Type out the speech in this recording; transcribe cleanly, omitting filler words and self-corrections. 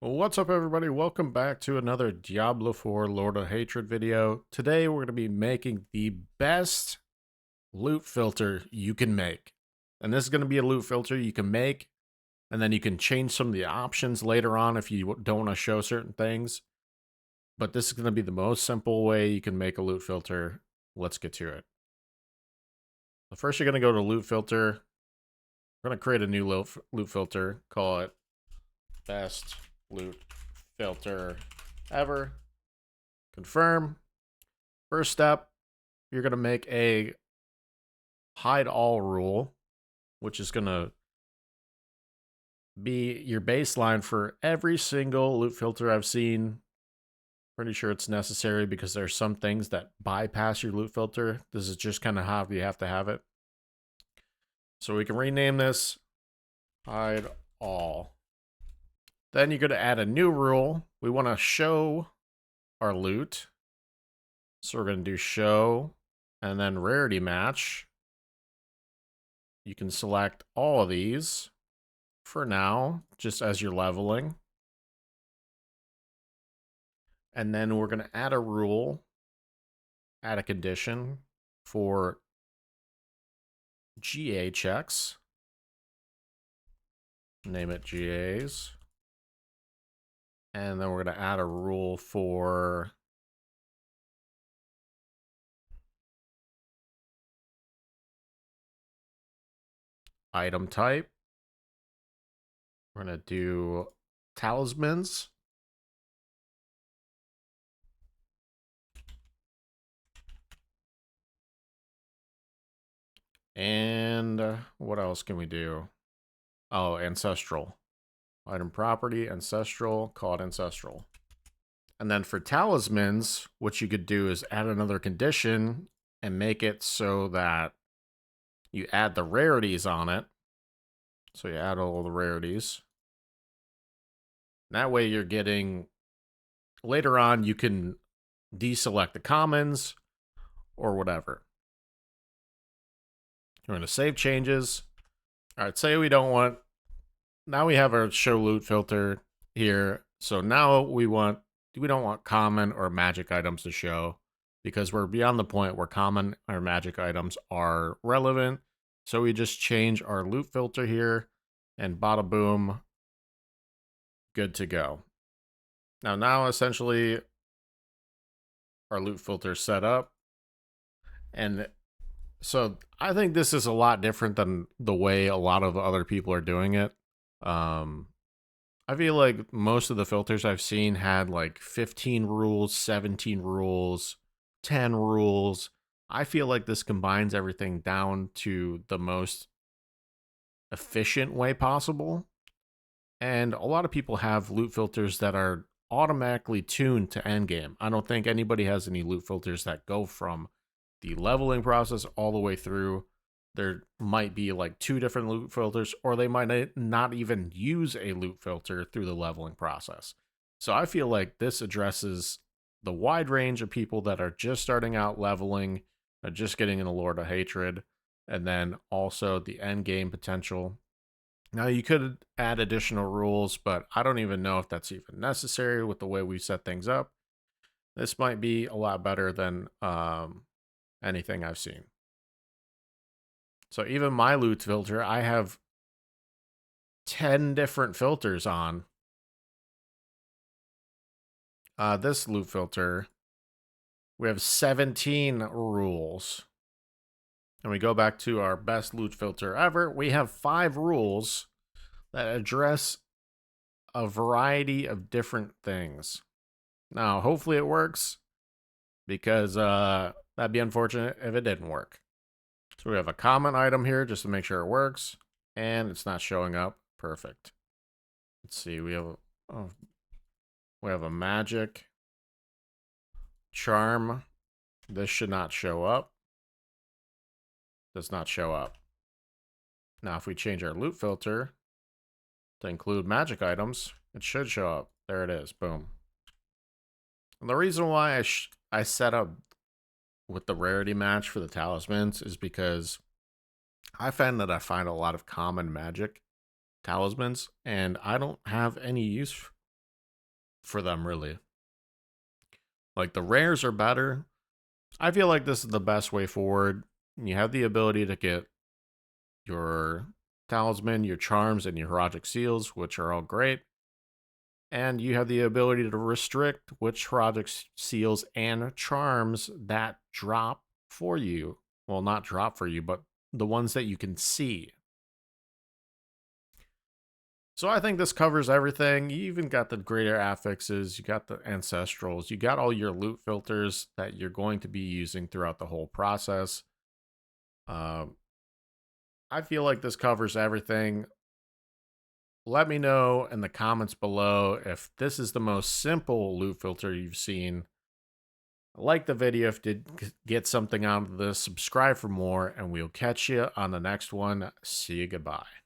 What's up, everybody? Welcome back to another Diablo 4 Lord of Hatred video. Today we're going to be making the best loot filter you can make. And this is going to be a loot filter you can make, and then you can change some of the options later on if you don't want to show certain things. But this is going to be the most simple way you can make a loot filter. Let's get to it. So first you're going to go to loot filter. We're going to create a new loot filter. Call it best loot filter ever. Confirm. First step, you're going to make a hide all rule, which is going to be your baseline for every single loot filter I've seen. Pretty sure it's necessary because there's some things that bypass your loot filter. This is just kind of how you have to have it. So we can rename this hide all. Then you're going to add a new rule. We want to show our loot. So we're going to do show and then rarity match. You can select all of these for now, just as you're leveling. And then we're going to add a rule, add a condition for GA checks. Name it GAs. And then we're going to add a rule for item type. We're going to do talismans. And what else can we do? Oh, ancestral. Item property, ancestral, call it ancestral. And then for talismans, what you could do is add another condition and make it so that you add the rarities on it. So you add all the rarities. That way you're getting, later on you can deselect the commons or whatever. We're going to save changes. All right, say we don't want, now we have our show loot filter here. So now we don't want common or magic items to show because we're beyond the point where common or magic items are relevant. So we just change our loot filter here and bada boom, good to go. Now essentially our loot filter is set up. And so I think this is a lot different than the way a lot of other people are doing it. I feel like most of the filters I've seen had like 15 rules, 17 rules, 10 rules. I feel like this combines everything down to the most efficient way possible. And a lot of people have loot filters that are automatically tuned to endgame. I don't think anybody has any loot filters that go from the leveling process all the way through. There might be like 2 different loot filters, or they might not even use a loot filter through the leveling process. So I feel like this addresses the wide range of people that are just starting out leveling, just getting in the Lord of Hatred, and then also the end game potential. Now you could add additional rules, but I don't even know if that's even necessary with the way we set things up. This might be a lot better than anything I've seen. So even my loot filter, I have 10 different filters on. This loot filter, we have 17 rules. And we go back to our best loot filter ever. We have 5 rules that address a variety of different things. Now, hopefully it works, because that'd be unfortunate if it didn't work. So we have a common item here just to make sure it works, and it's not showing up. Perfect. Let's see, we have a magic charm. This should not show up. Does not show up. Now if we change our loot filter to include magic items, it should show up. There it is. Boom. And the reason why I set up with the rarity match for the talismans is because I find that I find a lot of common magic talismans, and I don't have any use for them, really. Like, the rares are better. I feel like this is the best way forward. You have the ability to get your talisman, your charms, and your heroic seals, which are all great. And you have the ability to restrict which heroic seals and charms that drop for you. Well, not drop for you, but the ones that you can see. So I think this covers everything. You even got the greater affixes, you got the ancestrals, you got all your loot filters that you're going to be using throughout the whole process. I feel like this covers everything. Let me know in the comments below if this is the most simple loot filter you've seen. Like the video if you did get something out of this. Subscribe for more, and we'll catch you on the next one. See you. Goodbye.